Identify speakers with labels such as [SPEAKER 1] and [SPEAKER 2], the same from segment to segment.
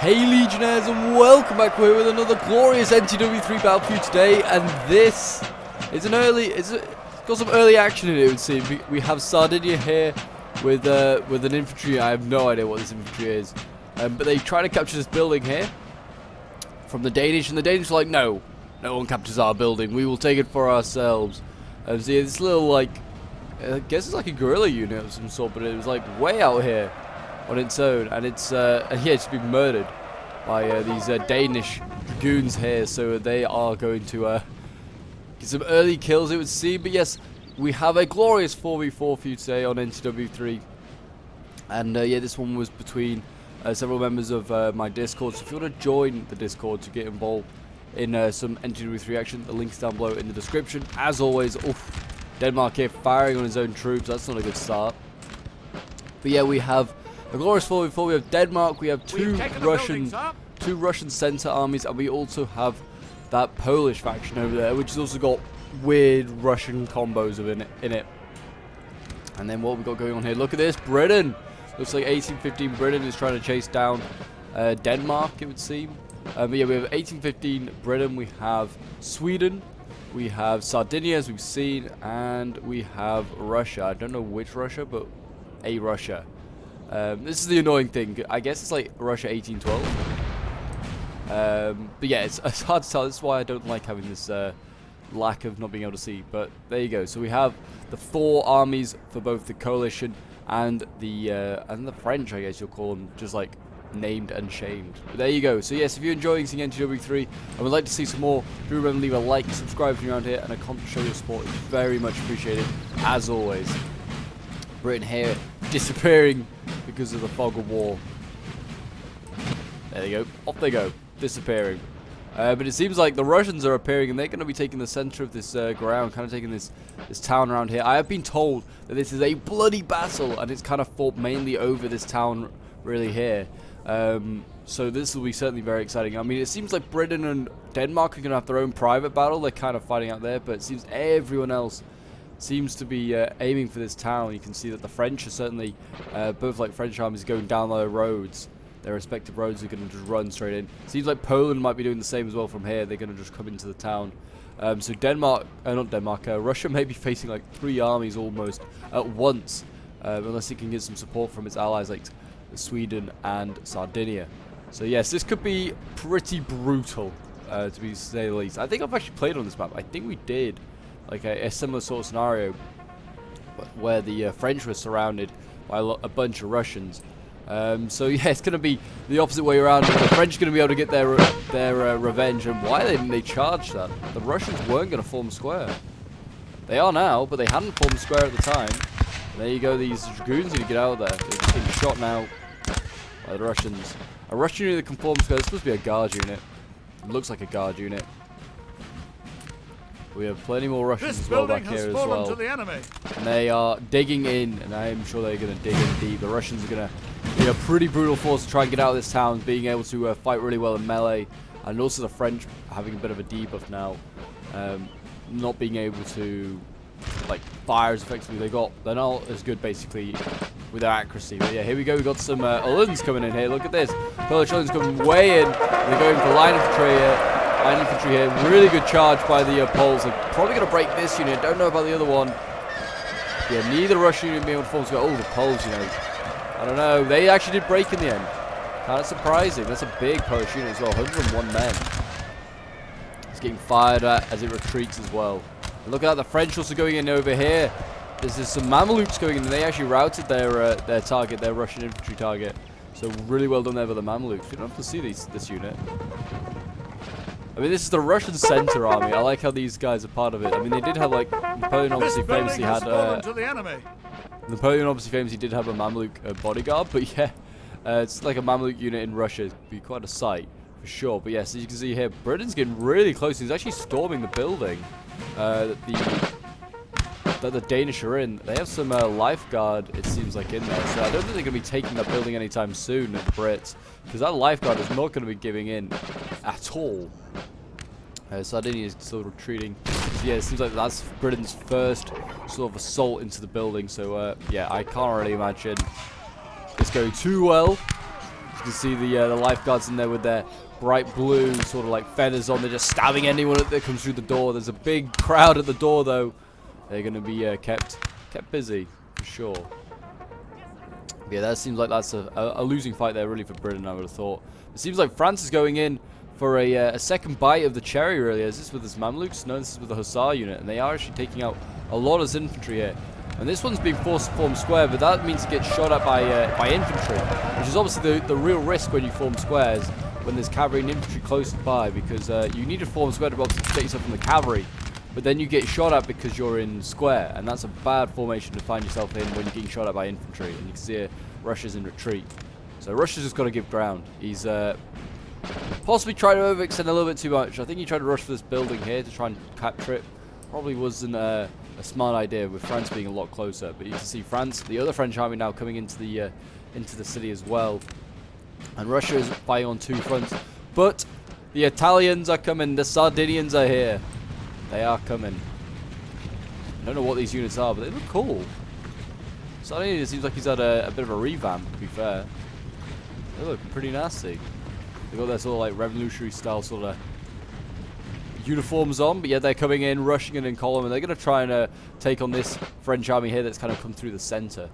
[SPEAKER 1] Hey Legionnaires, and welcome back. We're here with another glorious NTW 3 battle for you today, and this is it's got some early action in it, it would seem. We have Sardinia here with an infantry. I have no idea what this infantry is, but they try to capture this building here from the Danish, and the Danish are like, no one captures our building, we will take it for ourselves. So yeah, this little, like, I guess it's like a guerrilla unit of some sort, but it was like way out here on its own, and it's been murdered by these Danish dragoons here. So they are going to get some early kills, it would seem. But yes, we have a glorious 4v4 for you today on NTW3, and yeah, this one was between several members of my Discord. So if you want to join the Discord to get involved in some NTW3 action, the link's down below in the description. As always, Denmark here firing on his own troops. That's not a good start. But yeah, we have a glorious 4v4. We have Denmark. We have two Russian center armies, and we also have that Polish faction over there, which has also got weird Russian combos in it. And then what we got going on here? Look at this, Britain. Looks like 1815 Britain is trying to chase down Denmark, it would seem. But yeah, we have 1815 Britain. We have Sweden. We have Sardinia, as we've seen, and we have Russia. I don't know which Russia, but a Russia. This is the annoying thing. I guess it's like Russia 1812. But yeah, it's hard to tell. That's why I don't like having this lack of not being able to see. But there you go. So we have the four armies for both the coalition and the French, I guess you'll call them, just like named and shamed. But there you go. So yes, if you're enjoying seeing NTW3 and would like to see some more, do remember to leave a like, subscribe if you're around here, and a comment to show your support is very much appreciated, as always. Britain here disappearing because of the fog of war. There they go. Off they go. Disappearing. But it seems like the Russians are appearing, and they're going to be taking the center of this ground, kind of taking this town around here. I have been told that this is a bloody battle, and it's kind of fought mainly over this town really here. So this will be certainly very exciting. I mean, it seems like Britain and Denmark are going to have their own private battle. They're kind of fighting out there, but it seems everyone else seems to be aiming for this town. You can see that the French are certainly, both like French armies going down their roads. Their respective roads are going to just run straight in. Seems like Poland might be doing the same as well from here. They're going to just come into the town. So Russia may be facing like 3 armies almost at once, unless it can get some support from its allies like Sweden and Sardinia. So yes, this could be pretty brutal, to say the least. I think I've actually played on this map. I think we did like a similar sort of scenario where the French were surrounded by a bunch of Russians. So yeah, it's going to be the opposite way around. The French are going to be able to get their revenge. And why didn't they charge that? The Russians weren't going to form square. They are now, but they hadn't formed square at the time. And there you go, these dragoons need to get out of there. They're just getting shot now by the Russians. A Russian unit that can form square. It's supposed to be a guard unit. It looks like a guard unit. We have plenty more Russians as well back here as well. And they are digging in, and I am sure they're going to dig in deep. The Russians are going to be a pretty brutal force to try and get out of this town, being able to fight really well in melee. And also the French having a bit of a debuff now. Not being able to like fire as effectively. They're not as good basically with their accuracy. But yeah, here we go. We got some Uhlans coming in here. Look at this. Polish Uhlans coming way in. They're going for line infantry here. Really good charge by the Poles. They're probably going to break this unit. Don't know about the other one. Yeah, neither Russian unit being able to form square. Oh, the Poles, you know. I don't know. They actually did break in the end. Kind of surprising. That's a big Polish unit as well. 101 men. It's getting fired at as it retreats as well. And look at that. The French also going in over here. There's some Mamelukes going in, and they actually routed their target, their Russian infantry target. So really well done there by the Mamelukes. You don't have to see this unit. I mean, this is the Russian center army. I like how these guys are part of it. I mean, they did have like Napoleon obviously famously had did have a Mamluk bodyguard, but yeah, it's like a Mamluk unit in Russia. It'd be quite a sight for sure. But yes, as you can see here, Britain's getting really close. He's actually storming the building that the Danish are in. They have some lifeguard, it seems like, in there. So I don't think they're going to be taking that building anytime soon, the Brits, because that lifeguard is not going to be giving in at all. Sardinia is still retreating. So yeah, it seems like that's Britain's first sort of assault into the building. So yeah, I can't really imagine this going too well. can see the lifeguards in there with their bright blue sort of like feathers on. They're just stabbing anyone that comes through the door. There's a big crowd at the door though. They're going to be kept busy for sure. Yeah, that seems like that's a losing fight there really for Britain, I would have thought. It seems like France is going in for a second bite of the cherry really. Is this with his Mamluks? No, this is with the Hussar unit, and they are actually taking out a lot of infantry here. And this one's being forced to form square, but that means it gets shot at by infantry, which is obviously the real risk when you form squares, when there's cavalry and infantry close by, because you need to form square to be able to protect yourself from the cavalry, but then you get shot at because you're in square, and that's a bad formation to find yourself in when you're getting shot at by infantry. And you can see here, Russia's in retreat. So Russia's just got to give ground. He's possibly tried to overextend a little bit too much. I think he tried to rush for this building here to try and capture it. Probably wasn't a smart idea with France being a lot closer. But you can see France, the other French army now coming into the city as well. And Russia is fighting on two fronts. But the Italians are coming. The Sardinians are here. They are coming. I don't know what these units are, but they look cool. Sardinian seems like he's had a bit of a revamp, to be fair. They look pretty nasty. They've got their sort of like revolutionary style sort of uniforms on, but yet they're coming in, rushing in column, and they're going to try and take on this French army here that's kind of come through the center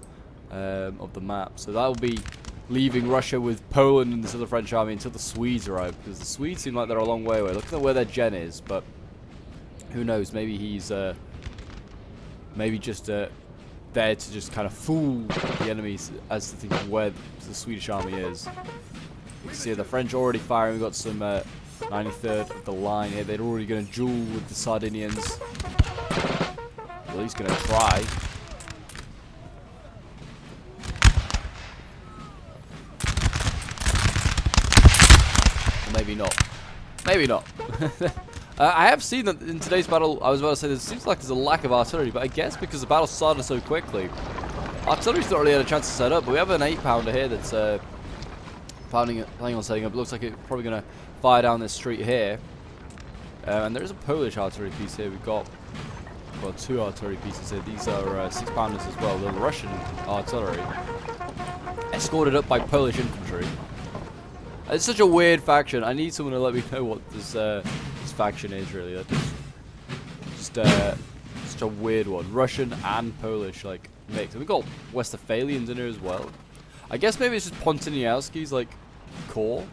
[SPEAKER 1] of the map. So that will be leaving Russia with Poland and this other French army until the Swedes arrive, because the Swedes seem like they're a long way away. Looking at where their gen is, but who knows? Maybe he's maybe just there to just kind of fool the enemies as to thinking where the Swedish army is. You can see the French already firing. We've got some 93rd of the line here. They're already going to duel with the Sardinians. Well, he's going to try. Maybe not. Maybe not. I have seen that in today's battle. I was about to say there seems like there's a lack of artillery, but I guess because the battle started so quickly, artillery's not really had a chance to set up. But we have an 8-pounder here that's planning on setting up. It looks like it's probably going to fire down this street here. And there is a Polish artillery piece here. We've got two artillery pieces here. These are 6-pounders as well. The Russian artillery, escorted up by Polish infantry. It's such a weird faction. I need someone to let me know what this faction is really. That's just such a weird one. Russian and Polish like mixed. And we've got Westphalians in here as well. I guess maybe it's just Pontoniowski's like core.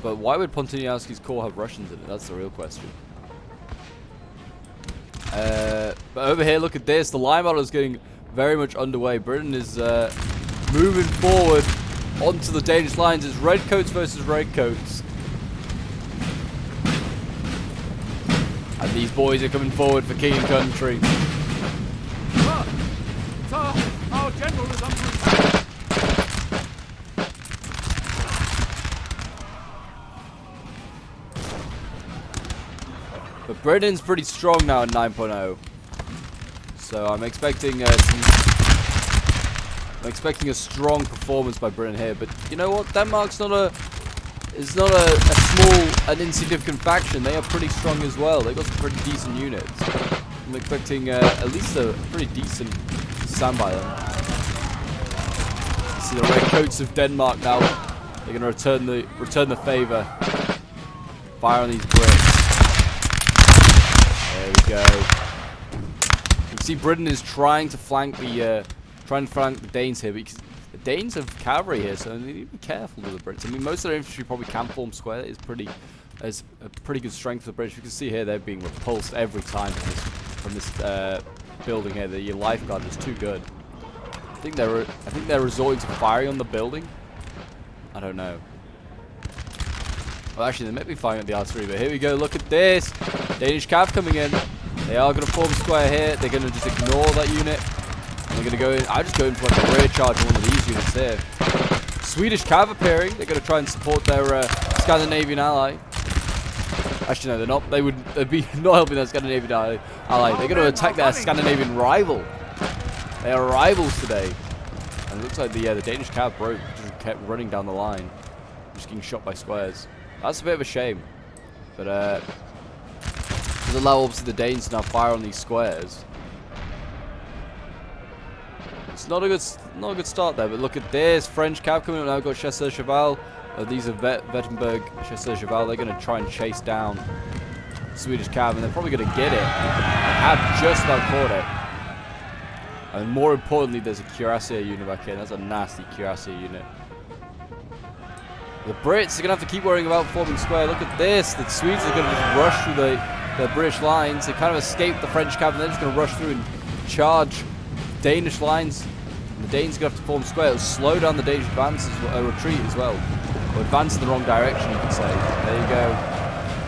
[SPEAKER 1] But why would Pontoniowski's core have Russians in it? That's the real question. But over here, look at this. The line battle is getting very much underway. Britain is moving forward onto the Danish lines. It's redcoats versus redcoats. And these boys are coming forward for king and country.
[SPEAKER 2] Sir, our general is under attack.
[SPEAKER 1] But Britain's pretty strong now at 9.0. So I'm expecting a strong performance by Britain here. But you know what? Denmark's not a small and insignificant faction. They are pretty strong as well. They've got some pretty decent units. I'm expecting at least a pretty decent stand by them. You see the redcoats of Denmark now. They're going to return the favour. Fire on these Brits. There we go. You can see Britain is trying to flank the Danes here, because the Danes have cavalry here, so they need to be careful with the Brits. I mean, most of their infantry probably can form square. That is a pretty good strength for the British. You can see here they're being repulsed every time from this building here. The lifeguard is too good. I think they're resorting to firing on the building. I don't know. Well, actually, they may be firing at the artillery, but here we go. Look at this. Danish cav coming in. They are going to form square here. They're going to just ignore that unit. And they're going to go in. I'll just go in for like a rear charge on one of these units here. Swedish cav appearing. They're going to try and support their Scandinavian ally. Actually, no, they're not. They'd be not helping their Scandinavian ally. They're going to attack their Scandinavian rival. They are rivals today. And it looks like the Danish cav broke. Just kept running down the line. Just getting shot by squares. That's a bit of a shame. But does allow obviously the Danes to now fire on these squares. It's not a good start there, but look at this. French cav coming up now. We've got Chasseur Cheval. These are Wettenberg Chasseur Cheval. They're going to try and chase down Swedish cav, and they're probably going to get it. They have just about caught it. And more importantly, there's a cuirassier unit back here. That's a nasty cuirassier unit. The Brits are going to have to keep worrying about forming square. Look at this. The Swedes are going to just rush through the British lines. They kind of escaped the French cav, and they're just going to rush through and charge Danish lines. And the Danes are going to have to form square. It'll slow down the Danish advance retreat as well. Or advance in the wrong direction, you could say. There you go.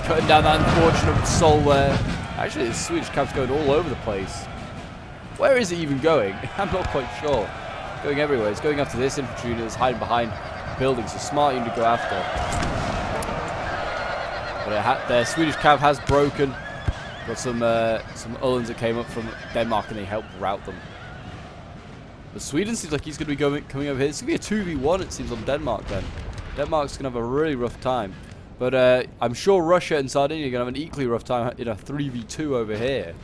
[SPEAKER 1] Cutting down that unfortunate soul there. Actually, the Swedish cav's going all over the place. Where is it even going? I'm not quite sure. Going everywhere. It's going after this infantry unit that's hiding behind buildings. A smart unit to go after. But their Swedish cav has broken. Got some Uhlans that came up from Denmark and they helped rout them. But Sweden seems like he's going to be coming over here. It's going to be a 2v1, it seems, on Denmark then. Denmark's going to have a really rough time. But I'm sure Russia and Sardinia are going to have an equally rough time in a 3v2 over here.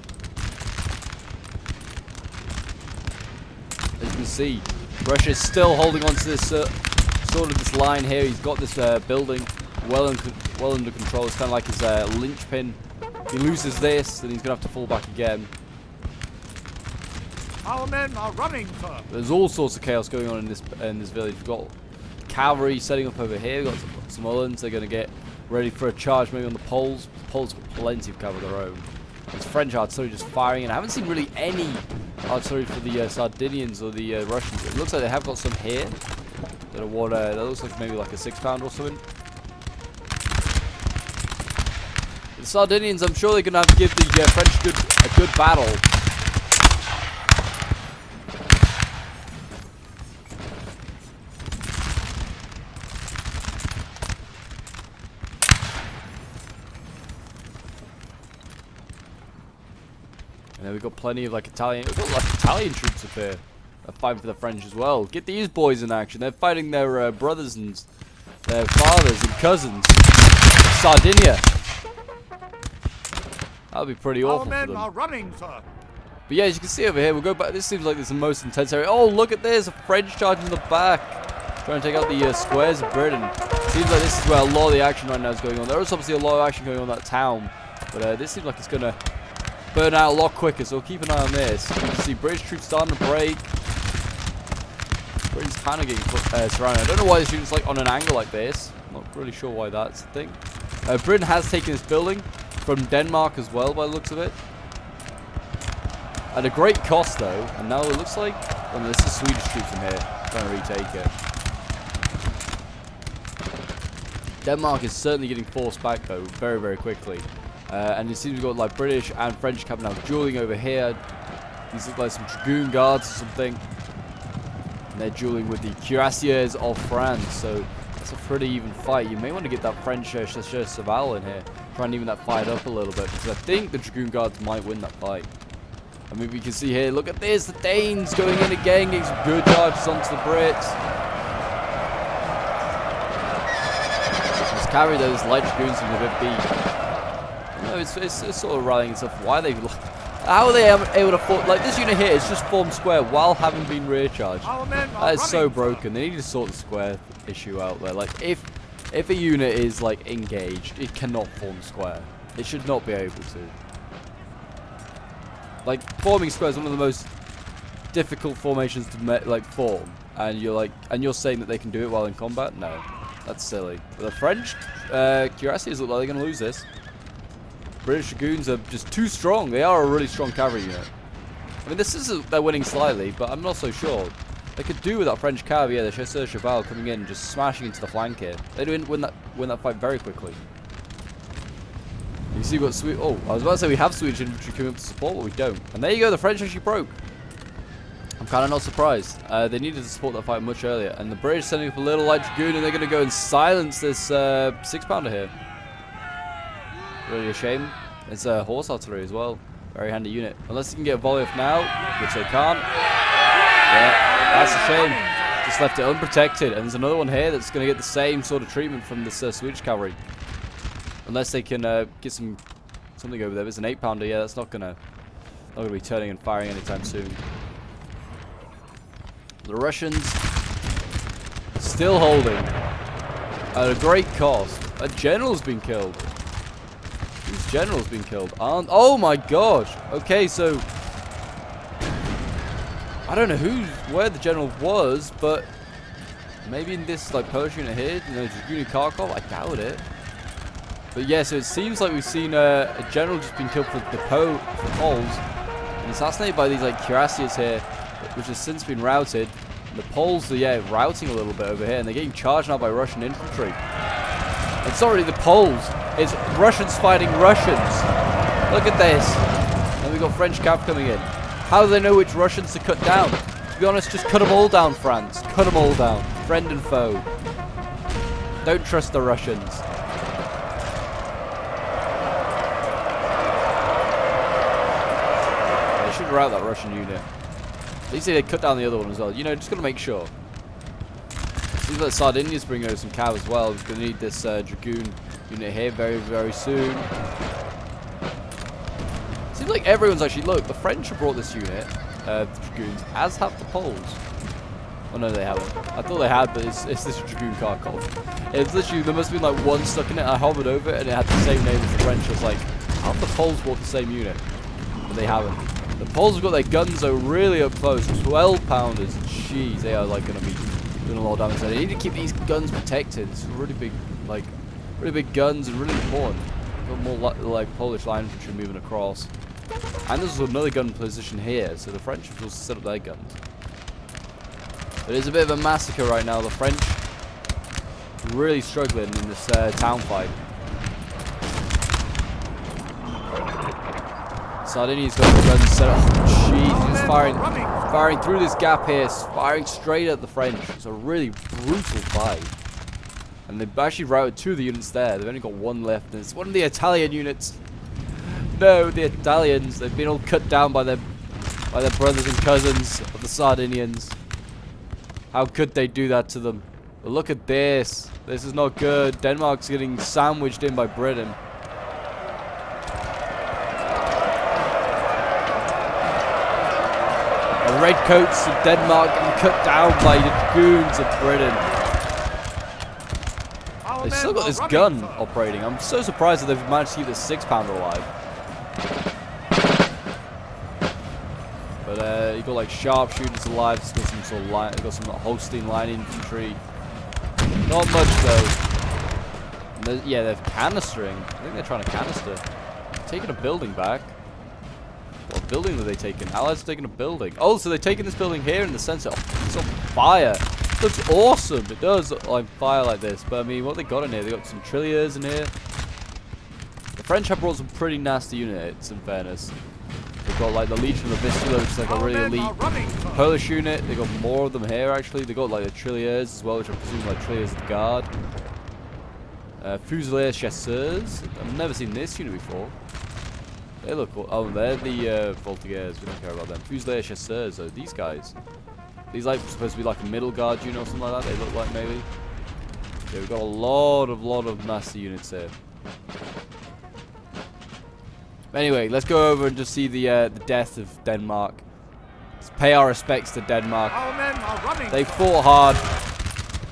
[SPEAKER 1] As you can see, Russia's still holding on to this this line here. He's got this building well under control. It's kind of like his linchpin. If he loses this, then he's going to have to fall back again.
[SPEAKER 2] Our men are running, sir.
[SPEAKER 1] There's all sorts of chaos going on in this village. We've got cavalry setting up over here. We've got some Uhlans. They're going to get ready for a charge maybe on the Poles. The Poles have got plenty of cavalry of their own. There's French artillery just firing, and I haven't seen really any artillery for the Sardinians or the Russians. It looks like they have got some here. Don't know what, that looks like maybe like a 6-pounder or something. The Sardinians, I'm sure they're going to have to give the French a good battle. And then we've got plenty of Italian troops up here. They're fighting for the French as well. Get these boys in action. They're fighting their brothers and their fathers and cousins. Sardinia. That'll be pretty awful for them.
[SPEAKER 2] Our men are running, sir.
[SPEAKER 1] But yeah, as you can see over here, we'll go back. This seems like it's the most intense area. Oh, look at this. A French charge in the back. Trying to take out the squares of Britain. Seems like this is where a lot of the action right now is going on. There is obviously a lot of action going on in that town. But this seems like it's going to burn out a lot quicker, so we'll keep an eye on this. You can see British troops starting to break. Britain's kind of getting surrounded. I don't know why this unit's on an angle like this. I'm not really sure why that's the thing. Britain has taken this building from Denmark as well, by the looks of it. At a great cost, though. And now it looks like... Oh, no, this is Swedish troops in here trying to retake it. Denmark is certainly getting forced back, though, very, very quickly. And it seems we've got British and French coming out dueling over here. These look like some Dragoon Guards or something. And they're dueling with the Cuirassiers of France. So that's a pretty even fight. You may want to get that French Chasseur Cheval in here. Try and even that fight up a little bit. Because I think the Dragoon Guards might win that fight. I mean, we can see here, look at this. The Danes going in again, getting some good charges onto the Brits. This cavalry, though, this light Dragoons seem a bit beat. No, it's sort of rallying itself. Why are they... How are they able to form... this unit here is just formed square while having been rear charged. That is so broken. They need to sort the square issue out there. If a unit is, engaged, it cannot form square. It should not be able to. Forming square is one of the most difficult formations to form. And you're saying that they can do it while in combat? No. That's silly. But the French cuirassiers look like they're going to lose this. British Dragoons are just too strong. They are a really strong cavalry unit. I mean, they're winning slightly, but I'm not so sure. They could do with that French cavalry, the Chasseur Cheval coming in and just smashing into the flank here. They didn't win that fight very quickly. You see what oh, I was about to say we have Swedish infantry coming up to support, but we don't. And there you go, the French actually broke. I'm kind of not surprised. They needed to support that fight much earlier. And the British sending up a little light dragoon, and they're going to go and silence this 6-pounder here. Really a shame. It's a horse artillery as well. Very handy unit. Unless they can get a volley off now, which they can't. Yeah, that's a shame. Just left it unprotected. And there's another one here that's going to get the same sort of treatment from this Swedish cavalry. Unless they can get something over there. There's an 8-pounder. Yeah, that's not gonna be turning and firing anytime soon. The Russians still holding at a great cost. A general's been killed. Whose general's been killed? Oh my gosh. Okay, so I don't know where the general was, but maybe in this like Polish unit here, you know, Dragoon Kharkov. I doubt it. But yeah, so it seems like we've seen a general just been killed for the Poles, and assassinated by these like cuirassiers here, which has since been routed. The Poles are, yeah, routing a little bit over here, and they're getting charged now by Russian infantry. It's not really the Poles, it's Russians fighting Russians. Look at this. And we've got French cav coming in. How do they know which Russians to cut down? To be honest, just cut them all down, France. Cut them all down. Friend and foe. Don't trust the Russians. They should rout that Russian unit. At least they cut down the other one as well. You know, just got to make sure. Seems like Sardinian's bringing over some cav as well. We're going to need this Dragoon unit here very, very soon. Seems like everyone's actually... Look, the French have brought this unit, the Dragoons, as have the Poles. Oh, no, they haven't. I thought they had, but it's this Dragoon Kharkov. It's literally... There must have been like one stuck in it. I hovered over it, and it had the same name as the French. I was like, how have the Poles brought the same unit? But they haven't. The Poles have got their guns, though, really up close. 12-pounders. Jeez, they are, like, going to be doing a lot of damage. They need to keep these guns protected. It's really big, like, really big guns and really important. Got more, like, Polish line infantry moving across. And there's another gun position here, so the French will set up their guns. But it's a bit of a massacre right now. The French really struggling in this town fight. Sardinian's got the guns set up. Jeez, he's firing through this gap here, firing straight at the French. It's a really brutal fight. And they've actually routed 2 of the units there. They've only got 1 left, and it's one of the Italian units. No, the Italians. They've been all cut down by their brothers and cousins of the Sardinians. How could they do that to them? But look at this. This is not good. Denmark's getting sandwiched in by Britain. The redcoats of Denmark getting cut down by the dragoons of Britain. They've still got this gun operating. I'm so surprised that they've managed to keep this 6-pounder alive. But you got like sharpshooters alive. It's got some sort of line. Got some Holstein line infantry. Not much though. Yeah, they're canistering. I think they're trying to canister. Taking a building back. What building are they taking? Allies are taking a building. Oh, so they're taking this building here in the center. Oh, it's on fire. It looks awesome. It does look like fire like this. But I mean, what they got in here? They got some trilliers in here. The French have brought some pretty nasty units, in fairness. They've got like the Legion of the Vistula, which is like a really elite Polish unit. They got more of them here actually. They got like the trilliers as well, which I presume like trilliers of the guard. Fusilier chasseurs. I've never seen this unit before. They look cool. Oh, they're the Voltigeurs. We don't care about them. Fusilier chasseurs. So these guys. These like supposed to be like a middle guard unit or something like that. They look like maybe. Yeah, we've got a lot of nasty units here. Anyway, let's go over and just see the death of Denmark. Let's pay our respects to Denmark. They fought hard,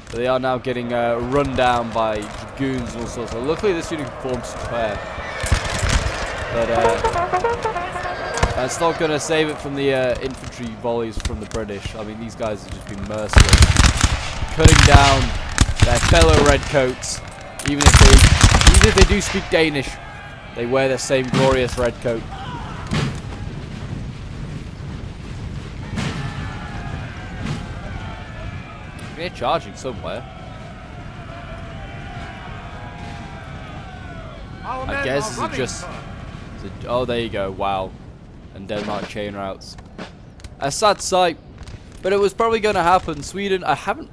[SPEAKER 1] but they are now getting run down by dragoons and all sorts. So luckily, this unit can form square. But that's not going to save it from the infantry volleys from the British. I mean, these guys have just been merciless, cutting down their fellow redcoats. Even if they do speak Danish. They wear the same glorious red coat. They're charging somewhere. I guess this is just... Oh, there you go. Wow. And Denmark chain routes. A sad sight. But it was probably going to happen. Sweden,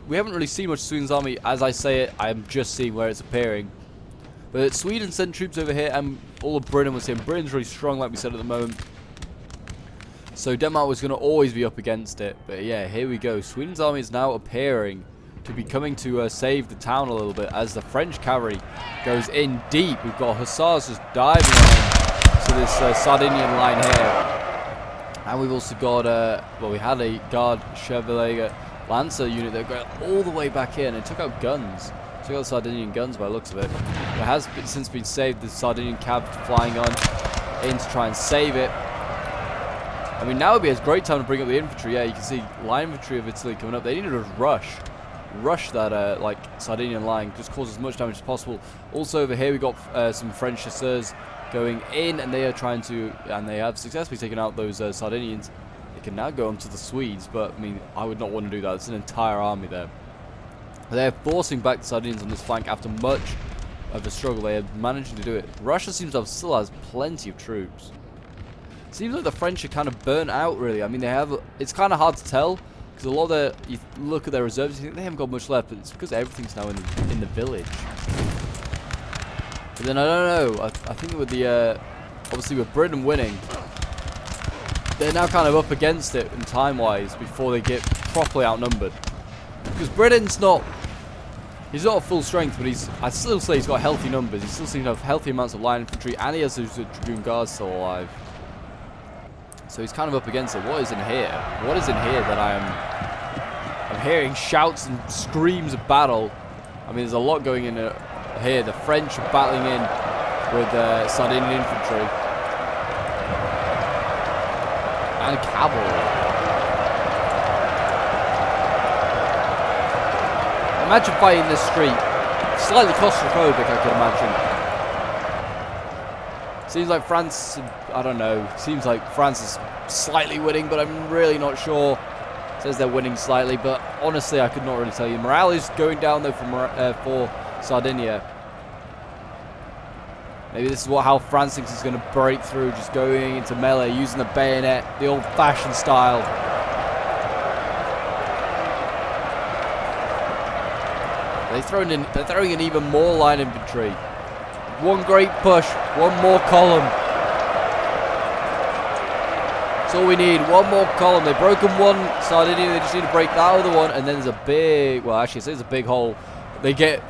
[SPEAKER 1] we haven't really seen much of Sweden's army. As I say it, I'm just seeing where it's appearing. But Sweden sent troops over here, and all of Britain was here. Britain's really strong, like we said at the moment. So Denmark was going to always be up against it. But yeah, here we go. Sweden's army is now appearing to be coming to save the town a little bit as the French cavalry goes in deep. We've got hussars just diving on to this Sardinian line here. And we've also got, well, we had a guard chevalier Lancer unit that go all the way back in and took out guns. Took out the Sardinian guns by the looks of it. It has since been saved. The Sardinian cav flying on in to try and save it. I mean, now would be a great time to bring up the infantry. Yeah, you can see line infantry of Italy coming up. They need to rush that like Sardinian line, just cause as much damage as possible. Also over here we got some French chasseurs going in, and they are trying to, and they have successfully taken out those Sardinians. They can now go on to the Swedes, but I mean, I would not want to do that. It's an entire army there. They're forcing back the Sardinians on this flank after much of a struggle. They are managing to do it. Russia seems to have still has plenty of troops. Seems like the French are kind of burnt out, really. I mean, they have. It's kind of hard to tell because a lot of their. You look at their reserves, you think they haven't got much left, but it's because everything's now in the village. But then I don't know. I think with the obviously with Britain winning, they're now kind of up against it in time-wise before they get properly outnumbered. Because Britain's not. He's not at full strength, but I'd still say he's got healthy numbers. He still seems to have healthy amounts of line infantry, and he has those Dragoon Guards still alive. So he's kind of up against it. What is in here? What is in here that I'm hearing shouts and screams of battle. I mean, there's a lot going in here. The French are battling in with Sardinian infantry and cavalry. Imagine fighting this street. Slightly claustrophobic, I could imagine. Seems like France, I don't know, seems like France is slightly winning, but I'm really not sure. It says they're winning slightly, but honestly, I could not really tell you. Morale is going down, though, for Sardinia. Maybe this is how France thinks it's going to break through, just going into melee, using the bayonet, the old-fashioned style. They're throwing in even more line infantry. One great push, one more column. That's all we need, one more column. They've broken one Sardinia, they just need to break that other one, and then there's a big, well actually there's a big hole. They get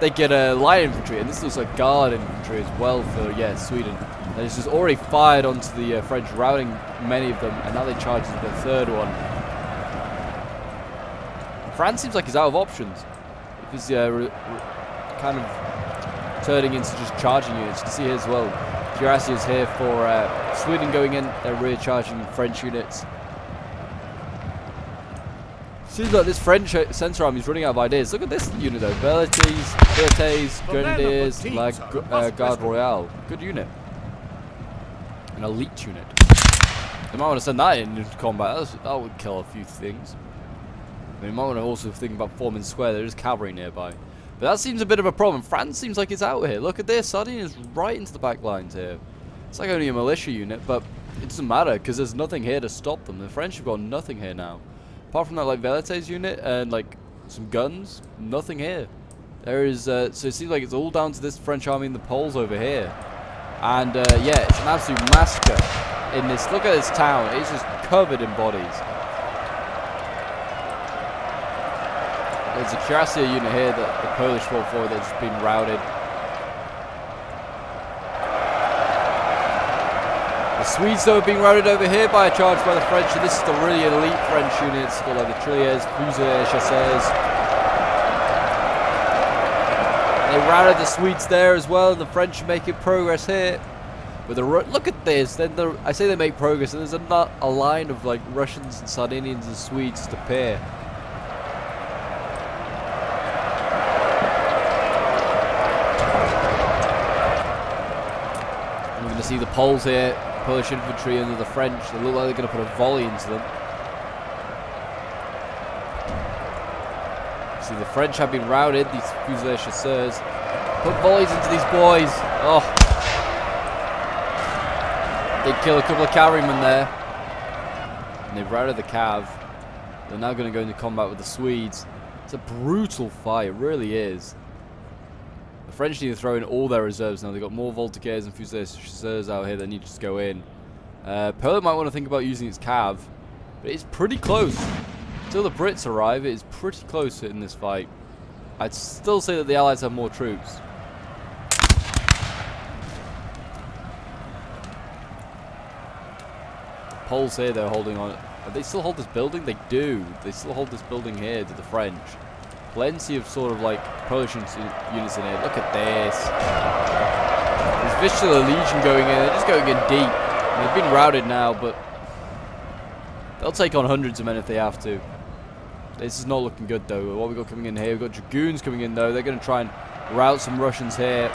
[SPEAKER 1] a light infantry, and this looks like guard infantry as well for, yeah, Sweden. And it's just already fired onto the French, routing many of them, and now they charge into the third one. France seems like he's out of options. He's kind of turning into just charging units. You can see here as well. Cuirassiers is here for Sweden going in. They're rear charging French units. Seems like this French centre army is running out of ideas. Look at this unit though. Velites, Grenadiers, Garde Royale. Good unit. An elite unit. They might want to send that into combat. That would kill a few things. I mean, you might want to also think about forming square. There is cavalry nearby. But that seems a bit of a problem. France seems like it's out here. Look at this. Sardinia is right into the back lines here. It's like only a militia unit, but it doesn't matter because there's nothing here to stop them. The French have got nothing here now. Apart from that, like, Velites unit and, like, some guns, nothing here. There is, so it seems like it's all down to this French army and the Poles over here. And, yeah, it's an absolute massacre in this. Look at this town. It's just covered in bodies. There's a Cuirassier unit here that the Polish fought for that's been routed. The Swedes, though, are being routed over here by a charge by the French, and this is the really elite French units. Got like the Trilliers, Fusiliers, Chasseurs. They routed the Swedes there as well, and the French are making progress here. With look at this. Then I say they make progress, and there's a line of like Russians and Sardinians and Swedes to pair. See the Poles here, Polish infantry under the French. They look like they're going to put a volley into them. See, the French have been routed, these Fusilier chasseurs. Put volleys into these boys. Oh. They kill a couple of cavalrymen there. And they've routed the cav. They're now going to go into combat with the Swedes. It's a brutal fight, it really is. The French need to throw in all their reserves now. They've got more Voltigeurs and Fusiliers chasseurs out here that need to just go in. Poland might want to think about using its cav, but it's pretty close. Until the Brits arrive, it is pretty close in this fight. I'd still say that the Allies have more troops. The Poles here, they're holding on. They still hold this building? They do. They still hold this building here to the French. Plenty of sort of like Polish units in here. Look at this. There's Vistula Legion going in. They're just going in deep. And they've been routed now, but they'll take on hundreds of men if they have to. This is not looking good though. What we got coming in here? We've got Dragoons coming in though. They're going to try and rout some Russians here.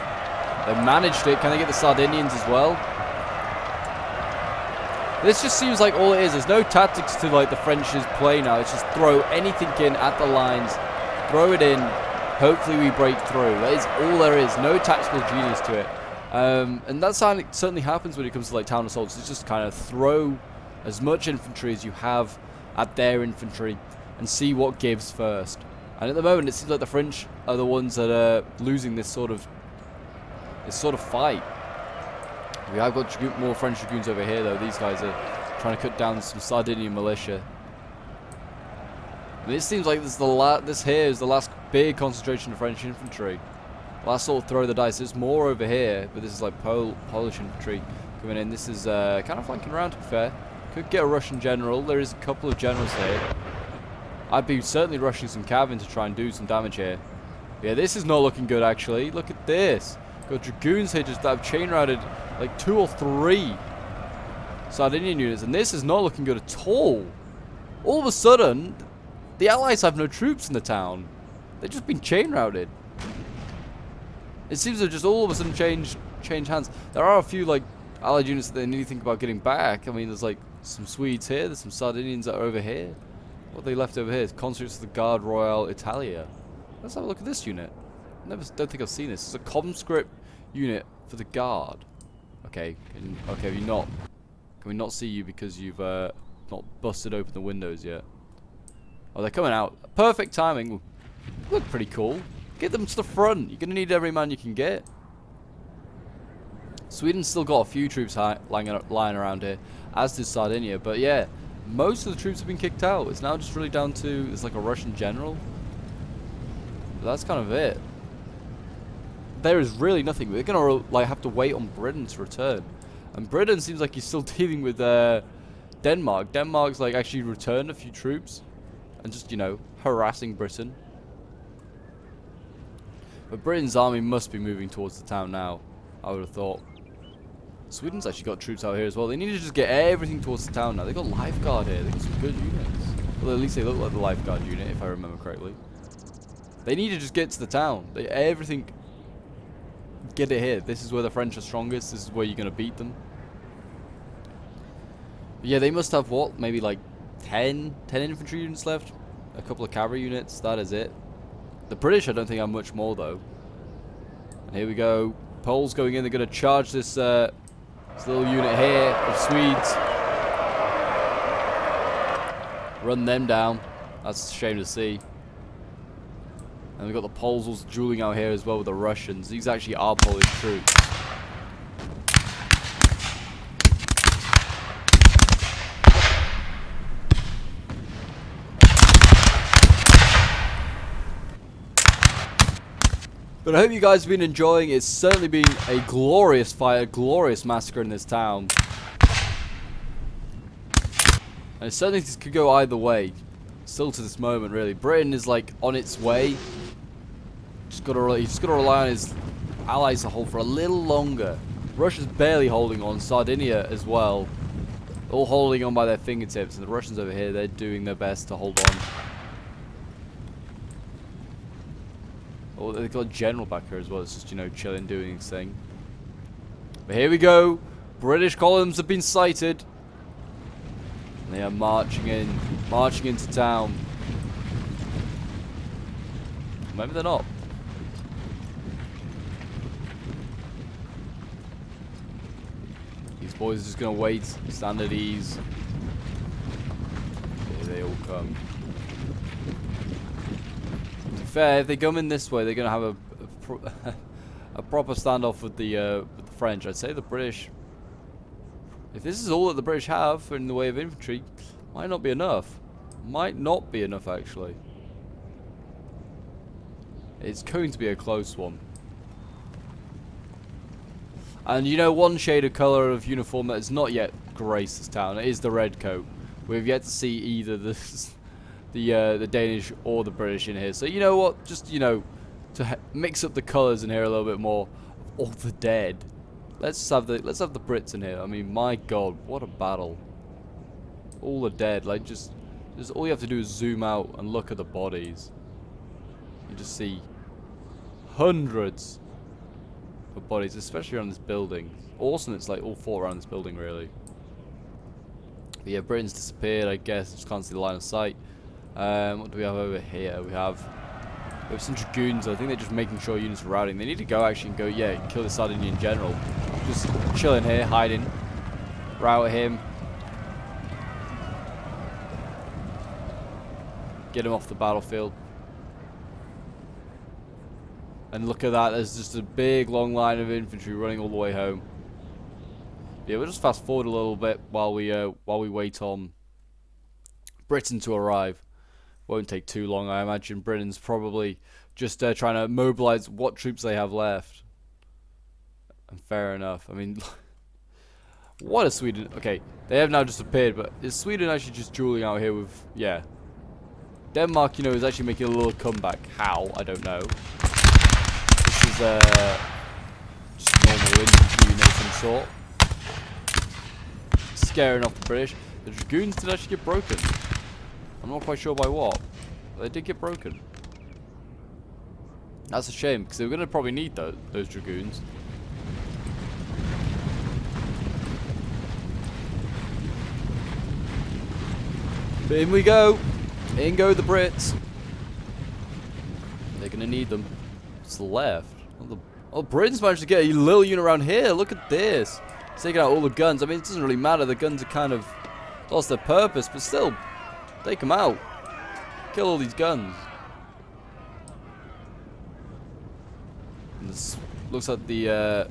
[SPEAKER 1] They managed it. Can they get the Sardinians as well? This just seems like all it is. There's no tactics to like the French's play now. It's just throw anything in at the lines, throw it in. Hopefully we break through. That is all there is. No tactical genius to it. And that certainly happens when it comes to like town assaults. It's just kind of throw as much infantry as you have at their infantry and see what gives first. And at the moment, it seems like the French are the ones that are losing this sort of fight. We have got more French Dragoons over here, though. These guys are trying to cut down some Sardinian militia. And it seems like this here is the last big concentration of French infantry. Last sort of throw of the dice. There's more over here, but this is like Polish infantry coming in. This is kind of flanking around, to be fair. Could get a Russian general. There is a couple of generals here. I'd be certainly rushing some cav in to try and do some damage here. Yeah, this is not looking good, actually. Look at this. Got Dragoons here just that have chain routed like 2 or 3 Sardinian units, and this is not looking good at all. All of a sudden, the Allies have no troops in the town. They've just been chain routed. It seems to have just all of a sudden changed hands. There are a few like Allied units that they need to think about getting back. I mean, there's like some Swedes here. There's some Sardinians that are over here. What they left over here is conscripts of the Guard Royale Italia. Let's have a look at this unit. Don't think I've seen this. It's a conscript unit for the Guard. Okay, okay, can we not see you because you've not busted open the windows yet? Oh, they're coming out. Perfect timing. Look pretty cool. Get them to the front. You're gonna need every man you can get. Sweden's still got a few troops lying around here, as does Sardinia. But yeah, most of the troops have been kicked out. It's now just really down to it's like a Russian general. But that's kind of it. There is really nothing. We're gonna like have to wait on Britain to return, and Britain seems like he's still dealing with Denmark. Denmark's like actually returned a few troops, and just harassing Britain. But Britain's army must be moving towards the town now, I would have thought. Sweden's actually got troops out here as well. They need to just get everything towards the town now. They've got Lifeguard here. They've got some good units. Well, at least they look like the Lifeguard unit, if I remember correctly. They need to just get to the town. Everything. Get it here. This is where the French are strongest. This is where you're going to beat them. But yeah, they must have what? Maybe like 10 infantry units left. A couple of cavalry units. That is it. The British, I don't think have much more though. And here we go. Poles going in. They're going to charge this little unit here of Swedes. Run them down. That's a shame to see. And we've got the Poles also dueling out here as well with the Russians. These actually are Polish troops. But I hope you guys have been enjoying. It's certainly been a glorious fight, a glorious massacre in this town. And it certainly could go either way. Still to this moment, really. Britain is like on its way. He's just got to rely on his allies to hold for a little longer. Russia's barely holding on. Sardinia as well. All holding on by their fingertips. And the Russians over here, they're doing their best to hold on. Oh, they've got a general back here as well. It's just, chilling, doing his thing. But here we go. British columns have been sighted. And they are marching into town. Maybe they're not. These boys are just going to wait, stand at ease. Here they all come. To be fair, if they come in this way, they're going to have a proper standoff with the French. I'd say the British, if this is all that the British have in the way of infantry, might not be enough. Might not be enough, actually. It's going to be a close one. And one shade of colour of uniform that has not yet graced this town is the red coat, We've yet to see either the Danish or the British in here. So you know what? Just, you know, to mix up the colours in here a little bit more. All the dead. Let's have the Brits in here. I mean, my God, what a battle! All the dead. Like just all you have to do is zoom out and look at the bodies. You just see hundreds of bodies, especially around this building. Awesome, it's like all four around this building, really. But yeah, Britain's disappeared, I guess. Just can't see the line of sight. What do we have over here? We have some dragoons. I think they're just making sure units are routing. They need to go actually and go, yeah, kill the Sardinian general. Just chilling here, hiding. Rout him. Get him off the battlefield. And look at that, there's just a big long line of infantry running all the way home. Yeah, we'll just fast forward a little bit while we wait on Britain to arrive. Won't take too long, I imagine. Britain's probably just trying to mobilize what troops they have left. And fair enough. I mean, what is Sweden? Okay, they have now just appeared, but is Sweden actually just dueling out here with, yeah. Denmark, you know, is actually making a little comeback. How? I don't know. This is just a normal infantry unit of some sort. Scaring off the British. The dragoons did actually get broken. I'm not quite sure by what. But they did get broken. That's a shame, because they were going to probably need those dragoons. But in we go. In go the Brits. They're going to need them. What's left? Oh, Britain's managed to get a little unit around here. Look at this. It's taking out all the guns. I mean, it doesn't really matter. The guns are kind of lost their purpose, but still, take them out. Kill all these guns. And this looks like the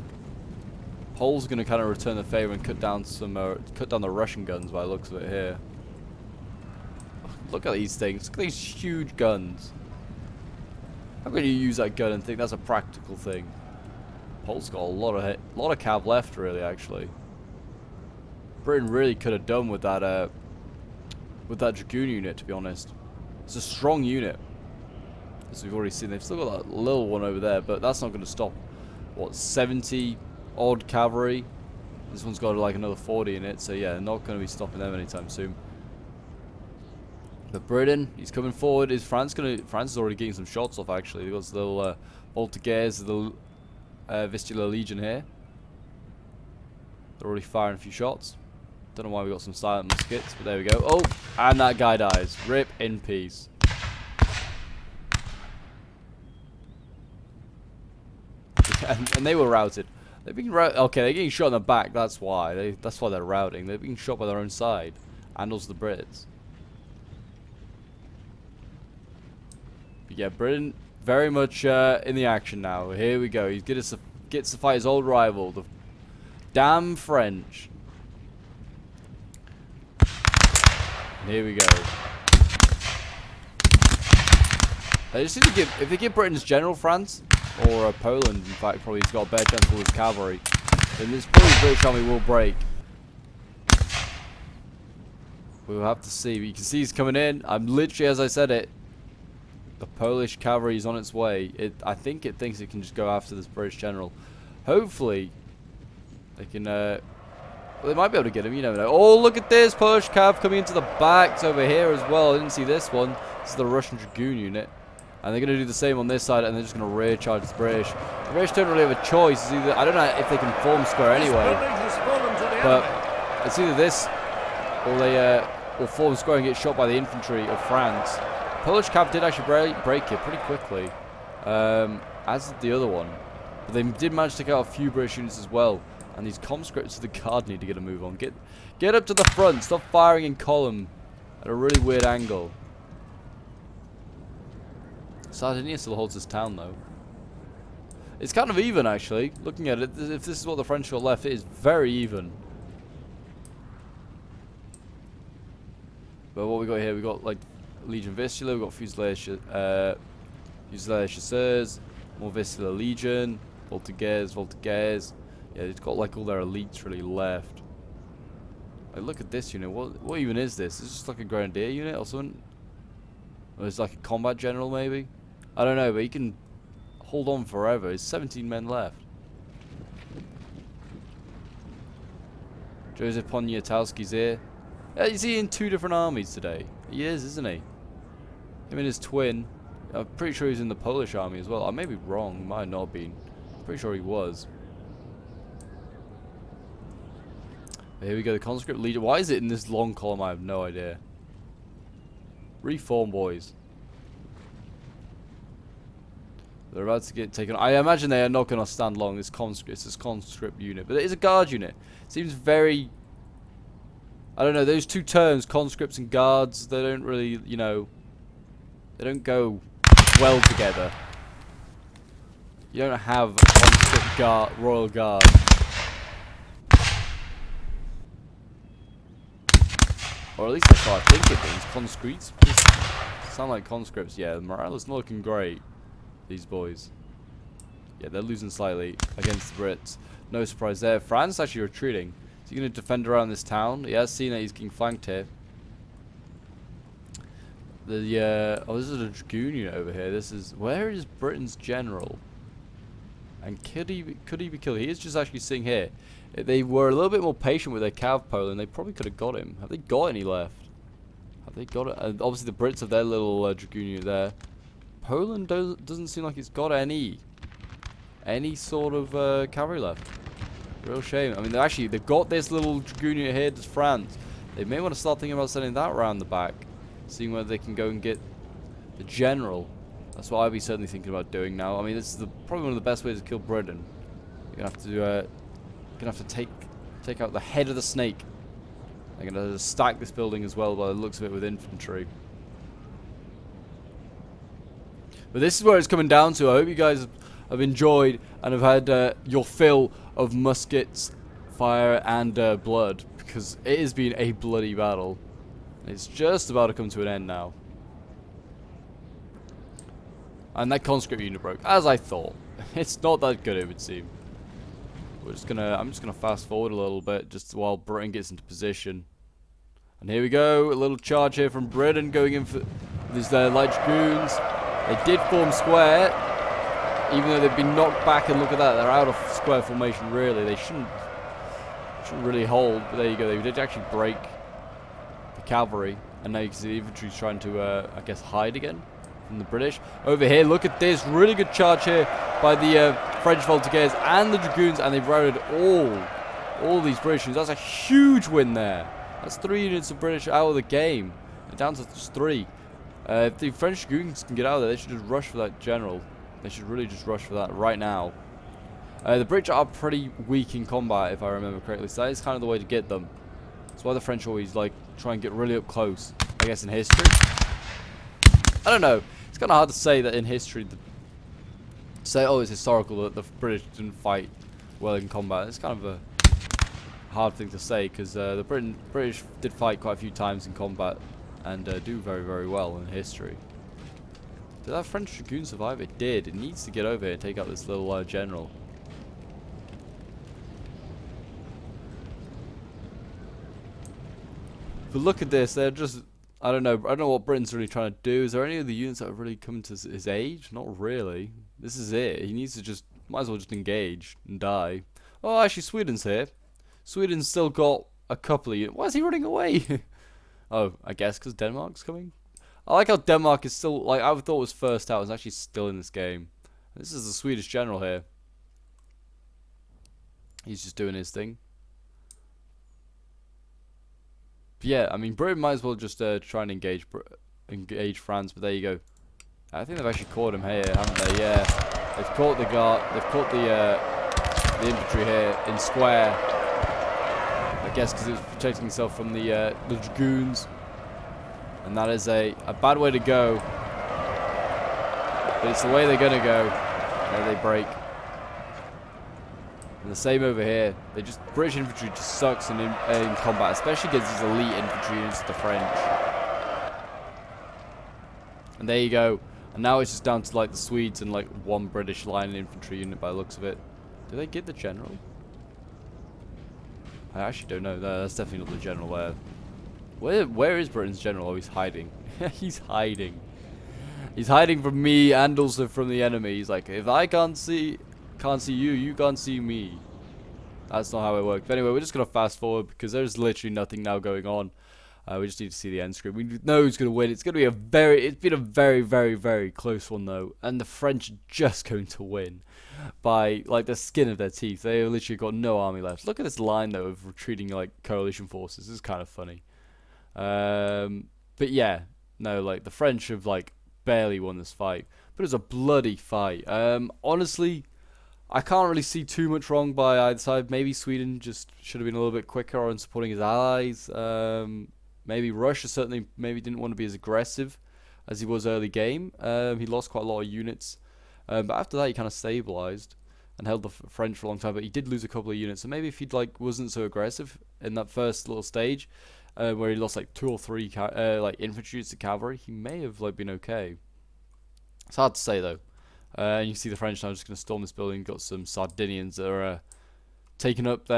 [SPEAKER 1] Poles are going to kind of return the favor and cut down the Russian guns by the looks of it here. Look at these things. Look at these huge guns. How can you use that gun and think that's a practical thing? Poles got a lot of cav left, really. Actually, Britain really could have done with that dragoon unit. To be honest, it's a strong unit, as we've already seen. They've still got that little one over there, but that's not going to stop. What, 70 odd cavalry? This one's got like another 40 in it, so yeah, they're not going to be stopping them anytime soon. But Britain, he's coming forward. Is France gonna? France is already getting some shots off. Actually, they've got this little Voltigeurs, the Vistula Legion here. They're already firing a few shots. Don't know why we got some silent muskets, but there we go. Oh, and that guy dies. Rip in peace. and they were routed. They're being okay, they're getting shot in the back. That's why. That's why they're routing. They're being shot by their own side, and also the Brits. But yeah, Britain very much in the action now. Here we go. He gets to fight his old rival, the damn French. And here we go. They just need to give, if they give Britain's general France, or Poland, in fact, probably he's got a better chance with his cavalry, then this probably British army will break. We'll have to see. But you can see he's coming in. I'm literally, as I said it, the Polish cavalry is on its way. I think it thinks it can just go after this British general. Hopefully, they can. Well, they might be able to get him. You never know. Oh, look at this Polish cav coming into the backs over here as well. I didn't see this one. This is the Russian dragoon unit, and they're going to do the same on this side, and they're just going to rear charge the British. The British don't really have a choice. It's either, I don't know if they can form square anyway, but it's either this or they will form square and get shot by the infantry of France. Polish cav did actually break it pretty quickly, as did the other one. But they did manage to take out a few British units as well. And these conscripts of the guard need to get a move on. Get up to the front. Stop firing in column at a really weird angle. Sardinia still holds this town, though. It's kind of even, actually. Looking at it, if this is what the French got left, it is very even. But what we got here, we got like Legion Vistula, we got Fusilier Chasseurs, more Vistula Legion, Voltigeurs. Yeah, it's got like all their elites really left. Like, look at this unit. What even is this? Is this just like a grenadier unit or something? Or is it like a combat general maybe? I don't know, but he can hold on forever. There's 17 men left. Joseph Poniatowski's here. Is he in 2 different armies today? He is, isn't he? Him and his twin. I'm pretty sure he's in the Polish army as well. I may be wrong. Might not have been. Pretty sure he was. Here we go. The conscript leader. Why is it in this long column? I have no idea. Reform, boys. They're about to get taken. I imagine they are not going to stand long. This conscript unit, but it is a guard unit. Seems very. I don't know. Those 2 terms, conscripts and guards, they don't really, you know, they don't go well together. You don't have a conscript guard, royal guard. Or at least that's what I think it means. Conscripts sound like conscripts. Yeah, the morale is not looking great. These boys. Yeah, they're losing slightly against the Brits. No surprise there. France actually retreating. Is he going to defend around this town? He has seen that he's getting flanked here. Oh, this is a dragoon unit over here. This is, where is Britain's general? And could he be killed? He is just actually sitting here. If they were a little bit more patient with their cav Poland, they probably could have got him. Have they got any left? Have they got it? Obviously the Brits have their little dragoon unit there. Poland doesn't seem like it's got any sort of cavalry left. Real shame. I mean, they've got this little dragoon unit here. Does France? They may want to start thinking about sending that around the back, seeing whether they can go and get the general. That's what I'd be certainly thinking about doing now. I mean, this is probably one of the best ways to kill Britain. You're gonna have to take out the head of the snake. They're gonna stack this building as well by the looks of it with infantry. But this is where it's coming down to. I hope you guys have enjoyed and have had your fill of muskets, fire, and blood, because it has been a bloody battle. It's just about to come to an end now. And that conscript unit broke, as I thought. It's not that good, it would seem. I'm just gonna fast forward a little bit, just while Britain gets into position. And here we go, a little charge here from Britain, going in for these light dragoons. They did form square, even though they've been knocked back. And look at that, they're out of square formation. Really, they shouldn't really hold. But there you go, they did actually break the cavalry, and now you can see the infantry's trying to, I guess, hide again from the British. Over here, look at this, really good charge here by the French voltigeurs and the dragoons, and they've routed all these British units. That's a huge win there. That's 3 units of British out of the game. They're down to just 3. If the French dragoons can get out of there, they should just rush for that general. They should really just rush for that right now. The British are pretty weak in combat, if I remember correctly, so that is kind of the way to get them. That's why the French always like try and get really up close, I guess, in history. I don't know. It's kind of hard to say that in history. Say, oh, it's historical that the British didn't fight well in combat. It's kind of a hard thing to say, because the British did fight quite a few times in combat and do very, very well in history. Did that French dragoon survive? It did. It needs to get over here and take out this little general. But look at this. They're just, I don't know what Britain's really trying to do. Is there any of the units that have really come to his age? Not really. This is it. He needs to just, might as well just engage and die. Oh, actually, Sweden's here. Sweden's still got a couple of units. Why is he running away? Oh, I guess because Denmark's coming. I like how Denmark is still, like, I thought was first out. It's actually still in this game. This is the Swedish general here. He's just doing his thing. But yeah, I mean, Britain might as well just try and engage France. But there you go. I think they've actually caught him here, haven't they? Yeah, they've caught the guard. They've caught the infantry here in square. I guess because it was protecting itself from the dragoons. And that is a bad way to go. But it's the way they're going to go. There they break. And the same over here. British infantry just sucks in combat, especially against these elite infantry units, the French. And there you go. And now it's just down to like the Swedes and like one British line infantry unit by the looks of it. Did they get the general? I actually don't know. No, that's definitely not the general there. Where is Britain's general? Oh, he's hiding. He's hiding. He's hiding from me and also from the enemy. He's like, if I can't see you, you can't see me. That's not how it works. But anyway, we're just gonna fast forward because there's literally nothing now going on. We just need to see the end screen. We know who's gonna win. It's been a very, very, very close one though, and the French are just going to win by like the skin of their teeth. They have literally got no army left. Look at this line though of retreating like coalition forces. This is kind of funny. But yeah, no, like the French have like barely won this fight, but it was a bloody fight. Honestly, I can't really see too much wrong by either side. Maybe Sweden just should have been a little bit quicker on supporting his allies. Maybe Russia certainly maybe didn't want to be as aggressive as he was early game. He lost quite a lot of units, but after that he kind of stabilized and held the French for a long time. But he did lose a couple of units, so maybe if he'd like wasn't so aggressive in that first little stage, where he lost like 2 or 3 like infantry to cavalry, he may have like been okay. It's hard to say though. And you see the French now just going to storm this building. Got some Sardinians that are taking up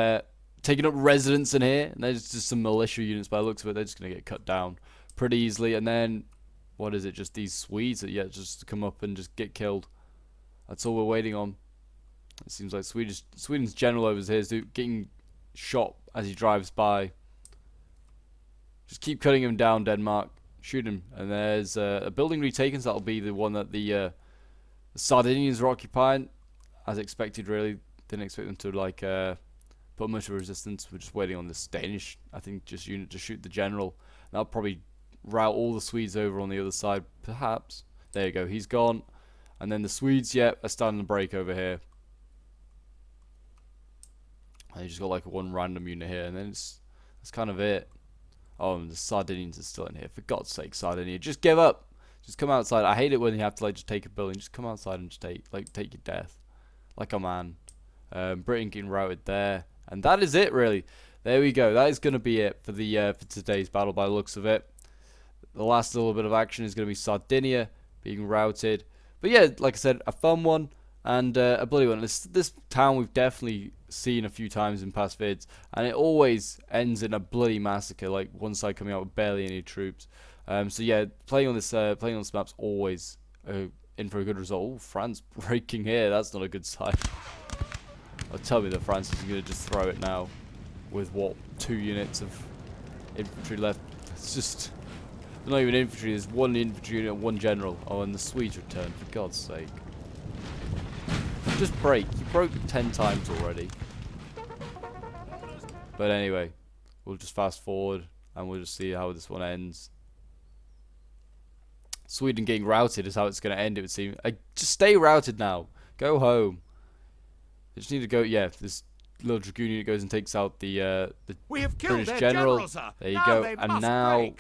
[SPEAKER 1] residence in here, and there's just some militia units by the looks of it. They're just going to get cut down pretty easily. And then what is it? Just these Swedes that just come up and just get killed. That's all we're waiting on. It seems like Sweden's general over here is getting shot as he drives by. Just keep cutting him down, Denmark. Shoot him. And there's a building retaken, so that'll be the one that the Sardinians are occupying, as expected. Really, didn't expect them to like put much of a resistance. We're just waiting on this Danish, I think, just unit to shoot the general. And that'll probably rout all the Swedes over on the other side, perhaps. There you go, he's gone. And then the Swedes, are starting to break over here. They just got like one random unit here, and then that's kind of it. Oh, and the Sardinians are still in here. For God's sake, Sardinia, just give up. Just come outside. I hate it when you have to like just take a building. Just come outside and just take your death, like a man. Britain getting routed there, and that is it really. There we go. That is going to be it for the for today's battle by the looks of it. The last little bit of action is going to be Sardinia being routed. But yeah, like I said, a fun one and a bloody one. This town we've definitely seen a few times in past vids, and it always ends in a bloody massacre. Like one side coming out with barely any troops. So yeah, playing on this map's always in for a good result. Ooh, France breaking here. That's not a good sign. Oh, tell me that France is going to just throw it now with what 2 units of infantry left. It's just not even infantry. There's 1 infantry unit and 1 general. Oh, and the Swedes return, for God's sake. Just break. You broke 10 times already. But anyway, we'll just fast forward and we'll just see how this one ends. Sweden getting routed is how it's going to end, it would seem. Just stay routed now. Go home. They just need to go. Yeah, this little dragoon unit goes and takes out the British general. There you go. And now,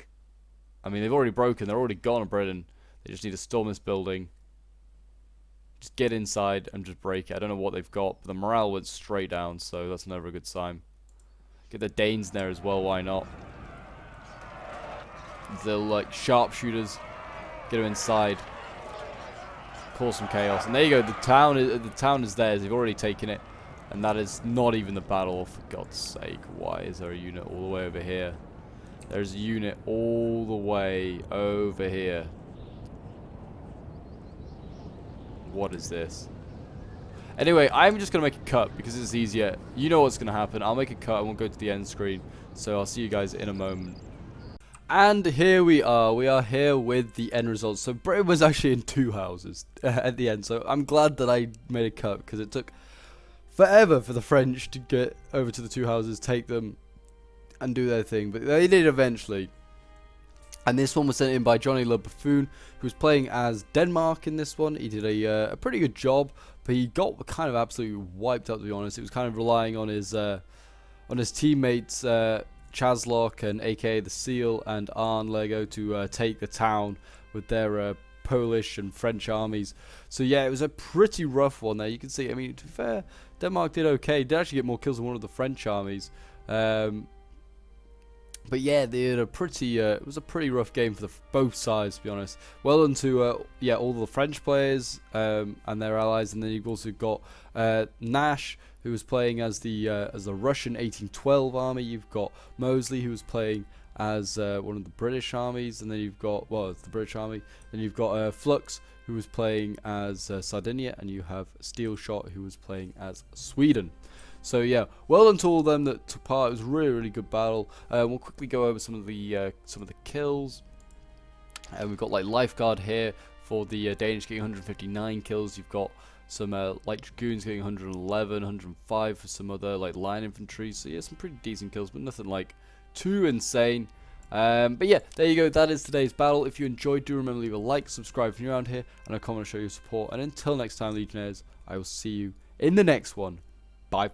[SPEAKER 1] I mean, they've already broken. They're already gone to Britain. They just need to storm this building. Just get inside and just break it. I don't know what they've got, but the morale went straight down, so that's never a good sign. Get the Danes in there as well. Why not? They're like sharpshooters. Get them inside. Cause some chaos. And there you go. The town is theirs. They've already taken it. And that is not even the battle. For God's sake. Why is there a unit all the way over here? There's a unit all the way over here. What is this? Anyway, I'm just going to make a cut because it's easier. You know what's going to happen. I'll make a cut and we'll go to the end screen. So I'll see you guys in a moment. And here we are. We are here with the end result. So Britain was actually in 2 houses at the end. So I'm glad that I made a cut because it took forever for the French to get over to the 2 houses, take them, and do their thing. But they did eventually. And this one was sent in by Johnny Le Buffoon, who was playing as Denmark in this one. He did a pretty good job, but he got kind of absolutely wiped out, to be honest. It was kind of relying on his teammates, Chaslock and aka the Seal and Arn Lego to take the town with their Polish and French armies. So yeah, it was a pretty rough one there. You can see, I mean, to be fair, Denmark did okay. Did actually get more kills than one of the French armies. But yeah, they had a pretty. It was a pretty rough game for both sides, to be honest. Well done to all the French players and their allies, and then you've also got Nash, who was playing as the Russian 1812 army. You've got Mosley, who was playing as one of the British armies, and then you've got, well, it's the British army. Then you've got Flux, who was playing as Sardinia, and you have Steel Shot, who was playing as Sweden. So yeah, well done to all of them that took part. It was a really, really good battle. We'll quickly go over some of the kills. We've got like Lifeguard here for the Danish getting 159 kills. You've got some light dragoons getting 111, 105 for some other like line infantry. So yeah, some pretty decent kills, but nothing like too insane. But yeah, there you go. That is today's battle. If you enjoyed, do remember to leave a like, subscribe if you're around here, and a comment to show your support. And until next time, Legionnaires, I will see you in the next one. Bye.